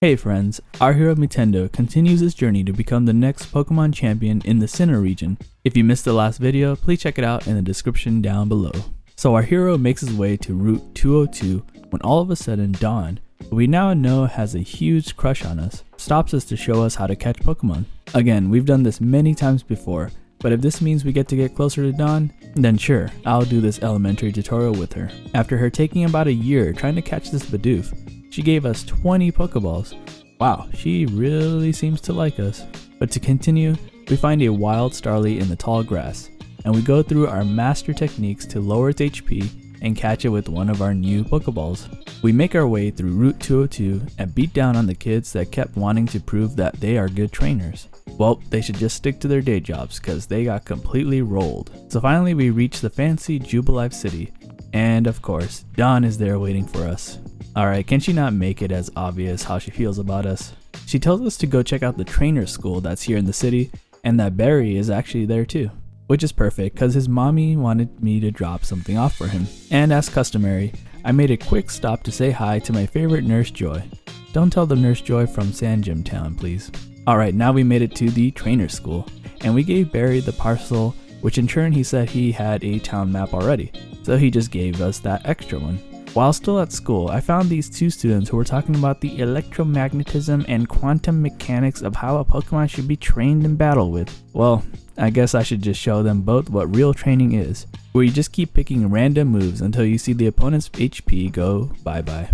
Hey friends, our hero Nintendo continues his journey to become the next Pokemon champion in the Sinnoh region. If you missed the last video, please check it out in the description down below. So our hero makes his way to Route 202 when all of a sudden Dawn, who we now know has a huge crush on us, stops us to show us how to catch Pokemon. Again, we've done this many times before, but if this means we get to get closer to Dawn, then sure, I'll do this elementary tutorial with her. After her taking about a year trying to catch this Bidoof, she gave us 20 Pokeballs. Wow, she really seems to like us. But to continue, we find a wild Starly in the tall grass, and we go through our master techniques to lower its HP and catch it with one of our new Pokeballs. We make our way through Route 202 and beat down on the kids that kept wanting to prove that they are good trainers. Well, they should just stick to their day jobs because they got completely rolled. So finally we reach the fancy Jubilite City, and of course, Dawn is there waiting for us. Alright, can she not make it as obvious how she feels about us? She tells us to go check out the trainer school that's here in the city, and that Barry is actually there too. Which is perfect because his mommy wanted me to drop something off for him. And as customary, I made a quick stop to say hi to my favorite Nurse Joy. Don't tell the Nurse Joy from San Jim Town, please. Alright, now we made it to the trainer school, and we gave Barry the parcel, which in turn he said he had a town map already, so he just gave us that extra one. While still at school, I found these two students who were talking about the electromagnetism and quantum mechanics of how a Pokemon should be trained in battle with. Well, I guess I should just show them both what real training is, where you just keep picking random moves until you see the opponent's HP go bye-bye.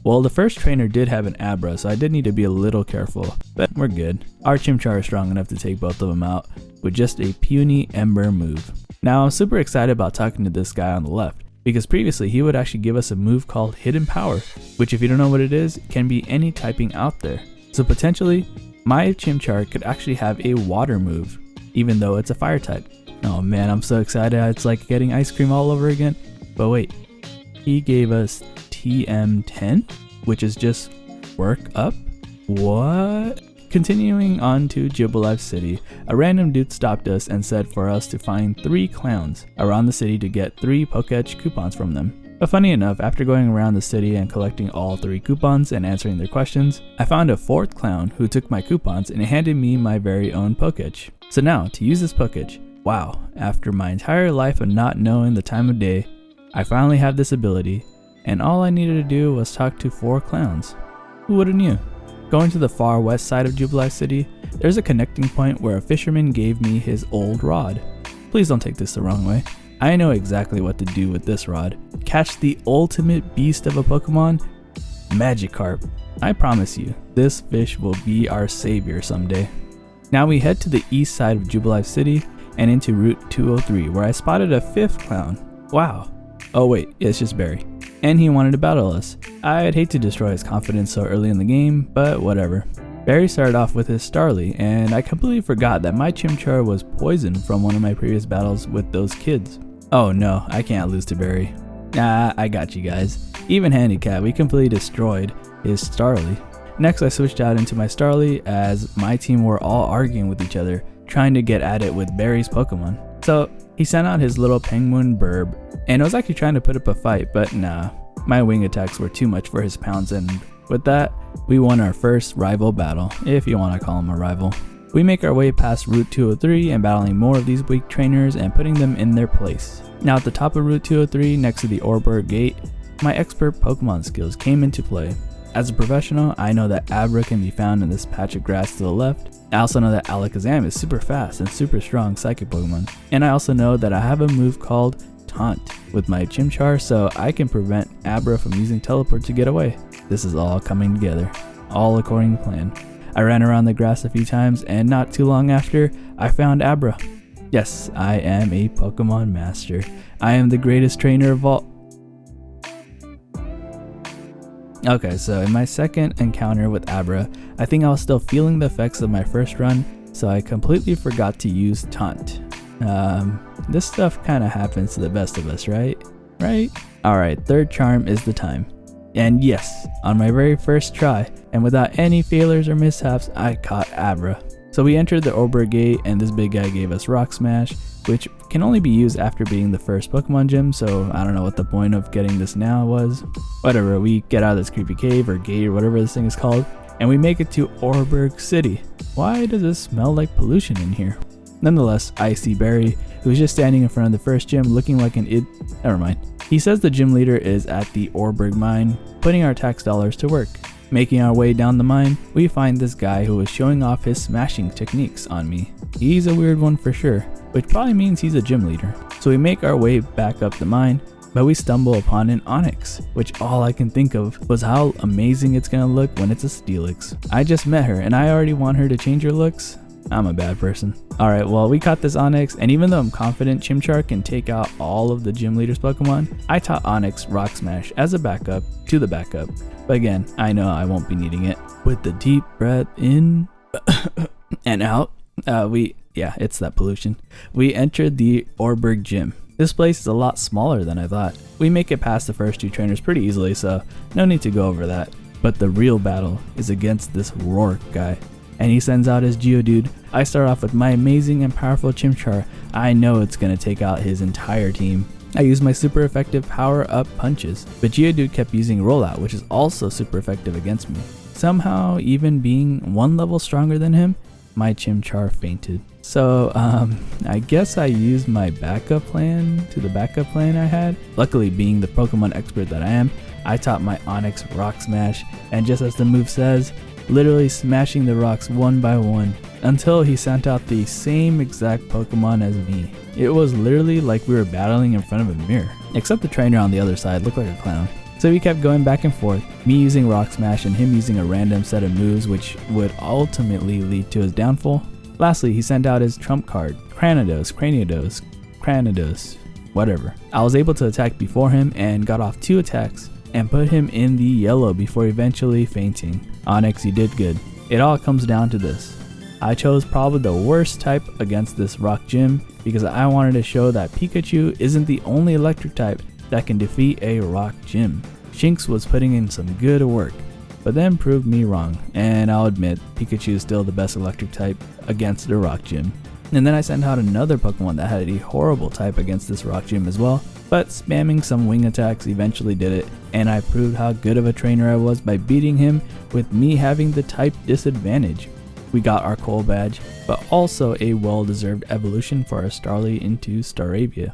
Well, the first trainer did have an Abra, so I did need to be a little careful, but we're good. Our Chimchar is strong enough to take both of them out with just a puny Ember move. Now I'm super excited about talking to this guy on the left, because previously he would actually give us a move called Hidden Power, which if you don't know what it is, can be any typing out there. So potentially, my Chimchar could actually have a water move, even though it's a fire type. Oh man, I'm so excited, it's like getting ice cream all over again. But wait, he gave us TM10, which is just work up? What? Continuing on to Jubilite City, a random dude stopped us and said for us to find 3 clowns around the city to get 3 Pokédex coupons from them. But funny enough, after going around the city and collecting all 3 coupons and answering their questions, I found a 4th clown who took my coupons and handed me my very own Pokédex. So now, to use this Pokédex, wow, after my entire life of not knowing the time of day, I finally have this ability, and all I needed to do was talk to 4 clowns. Who would've knew? Going to the far west side of Jubilite City, there's a connecting point where a fisherman gave me his old rod. Please don't take this the wrong way. I know exactly what to do with this rod. Catch the ultimate beast of a Pokemon, Magikarp. I promise you, this fish will be our savior someday. Now we head to the east side of Jubilite City and into Route 203 where I spotted a 5th clown. Wow. Oh wait, it's just Barry. And he wanted to battle us. I'd hate to destroy his confidence so early in the game, but whatever. Barry started off with his Starly, and I completely forgot that my Chimchar was poisoned from one of my previous battles with those kids. Oh no, I can't lose to Barry. Nah, I got you guys. Even handicap, we completely destroyed his Starly. Next I switched out into my Starly as my team were all arguing with each other, trying to get at it with Barry's Pokemon. So he sent out his little penguin Burb, and I was actually trying to put up a fight, but nah, my wing attacks were too much for his pounds, and with that, we won our first rival battle, if you want to call him a rival. We make our way past Route 203 and battling more of these weak trainers and putting them in their place. Now at the top of Route 203, next to the Oreburgh gate, my expert Pokemon skills came into play. As a professional, I know that Abra can be found in this patch of grass to the left. I also know that Alakazam is super fast and super strong psychic Pokemon. And I also know that I have a move called Taunt with my Chimchar, so I can prevent Abra from using Teleport to get away. This is all coming together, all according to plan. I ran around the grass a few times, and not too long after, I found Abra. Yes, I am a Pokemon master. I am the greatest trainer of all. Okay, so in my second encounter with Abra, I think I was still feeling the effects of my first run, so I completely forgot to use Taunt. This stuff kind of happens to the best of us, right? Alright, 3rd charm is the time. And yes, on my very first try, and without any failures or mishaps, I caught Abra. So we entered the Oreburgh gate, and this big guy gave us Rock Smash, which can only be used after being the first Pokemon gym, so I don't know what the point of getting this now was. Whatever, we get out of this creepy cave or gate or whatever this thing is called, and we make it to Oreburgh City. Why does it smell like pollution in here? Nonetheless, I see Barry, who is just standing in front of the first gym looking like an never mind. He says the gym leader is at the Oreburgh mine, putting our tax dollars to work. Making our way down the mine, we find this guy who is showing off his smashing techniques on me. He's a weird one for sure, which probably means he's a gym leader. So we make our way back up the mine, but we stumble upon an Onix, which all I can think of was how amazing it's gonna look when it's a Steelix. I just met her and I already want her to change her looks. I'm a bad person. Alright, well, we caught this Onix, and even though I'm confident Chimchar can take out all of the gym leader's Pokemon, I taught Onix Rock Smash as a backup to the backup. But again, I know I won't be needing it. With the deep breath in and out, it's that pollution. We entered the Oreburgh gym. This place is a lot smaller than I thought. We make it past the first 2 trainers pretty easily, so no need to go over that. But the real battle is against this Roark guy. And he sends out his Geodude. I start off with my amazing and powerful Chimchar. I know it's gonna take out his entire team. I use my super effective power up punches, but Geodude kept using rollout, which is also super effective against me. Somehow, even being 1 level stronger than him, my Chimchar fainted. So I guess I used my backup plan to the backup plan I had. Luckily, being the Pokemon expert that I am, I taught my Onix Rock Smash, and just as the move says, literally smashing the rocks one by one until he sent out the same exact Pokemon as me. It was literally like we were battling in front of a mirror, except the trainer on the other side looked like a clown. So we kept going back and forth, me using Rock Smash and him using a random set of moves which would ultimately lead to his downfall. Lastly, he sent out his trump card, Cranidos, whatever. I was able to attack before him and got off 2 attacks and put him in the yellow before eventually fainting. Onix, you did good. It all comes down to this. I chose probably the worst type against this rock gym because I wanted to show that Pikachu isn't the only electric type that can defeat a rock gym. Shinx was putting in some good work, but then proved me wrong, and I'll admit Pikachu is still the best electric type against the rock gym. And then I sent out another Pokemon that had a horrible type against this rock gym as well, but spamming some wing attacks eventually did it, and I proved how good of a trainer I was by beating him with me having the type disadvantage. We got our coal badge, but also a well-deserved evolution for our Starly into Staravia.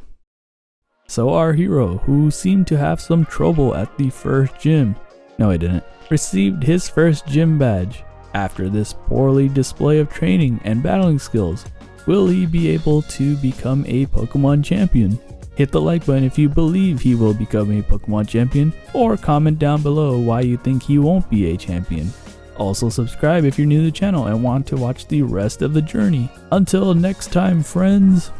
So our hero, who seemed to have some trouble at the first gym, no he didn't, received his first gym badge. After this poorly display of training and battling skills, will he be able to become a Pokemon champion? Hit the like button if you believe he will become a Pokemon champion, or comment down below why you think he won't be a champion. Also subscribe if you're new to the channel and want to watch the rest of the journey. Until next time, friends.